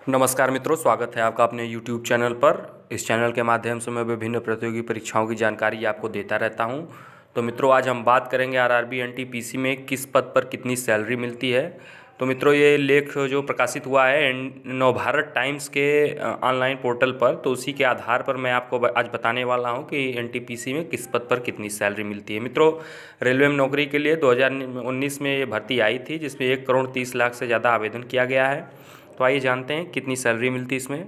नमस्कार मित्रों, स्वागत है आपका अपने YouTube चैनल पर। इस चैनल के माध्यम से मैं विभिन्न प्रतियोगी परीक्षाओं की जानकारी आपको देता रहता हूं। तो मित्रों, आज हम बात करेंगे आरआरबी एनटीपीसी में किस पद पर कितनी सैलरी मिलती है। तो मित्रों, ये लेख जो प्रकाशित हुआ है नवभारत टाइम्स के ऑनलाइन पोर्टल पर, तो उसी के आधार पर मैं आपको आज बताने वाला हूं कि एनटीपीसी में किस पद पर कितनी सैलरी मिलती है। मित्रों, रेलवे में नौकरी के लिए 2019 में ये भर्ती आई थी, जिसमें 1,30,00,000 से ज़्यादा आवेदन किया गया है। तो आइए जानते हैं कितनी सैलरी मिलती है इसमें।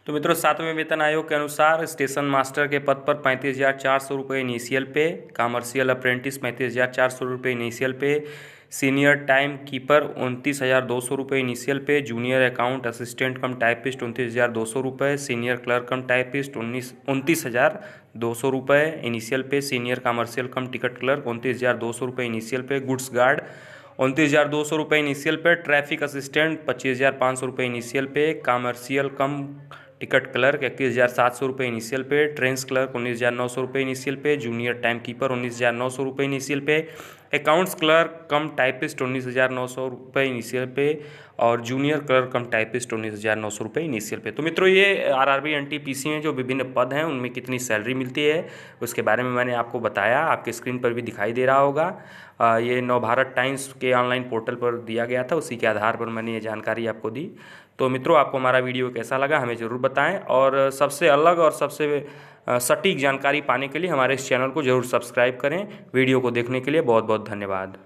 तो मित्रों, 7वें वेतन आयोग के अनुसार स्टेशन मास्टर के पद पर 35,400 रुपये इनिशियल पे, कमर्शियल अप्रेंटिस 35,400 रुपये इनिशियल पे, सीनियर टाइम कीपर 29,200 रुपये इनिशियल पे, जूनियर अकाउंट असिस्टेंट कम टाइपिस्ट 29,200 रुपये, सीनियर क्लर्क कम टाइपिस्ट 29,200 रुपये इनिशियल पे, सीनियर कमर्शियल कम टिकट क्लर्क 29,200 रुपये इनिशियल पे, गुड्स गार्ड 29,200 रुपये इनिशियल पे, ट्रैफिक असिस्टेंट 25,500 रुपये इनिशियल पे, कमर्शियल कम टिकट क्लर्क 21,700 रुपये इनिशियल पे, ट्रेंस क्लर्क 19,900 रुपये इनिशियल पे, जूनियर टाइम कीपर 19,900 रुपये इनिशियल पे, अकाउंट्स क्लर्क कम टाइपिस्ट 19,900 रुपये इनिशियल पे और जूनियर क्लर्क कम टाइपिस्ट 19,900 रुपये इनिशियल पे। तो मित्रों, ये आरआरबी एनटीपीसी में जो विभिन्न पद हैं उनमें कितनी सैलरी मिलती है उसके बारे में मैंने आपको बताया। आपके स्क्रीन पर भी दिखाई दे रहा होगा। ये नवभारत टाइम्स के ऑनलाइन पोर्टल पर दिया गया था, उसी के आधार पर मैंने ये जानकारी आपको दी। तो मित्रों, आपको हमारा वीडियो कैसा लगा हमें ज़रूर बताएं और सबसे अलग और सबसे सटीक जानकारी पाने के लिए हमारे इस चैनल को ज़रूर सब्सक्राइब करें। वीडियो को देखने के लिए बहुत बहुत धन्यवाद।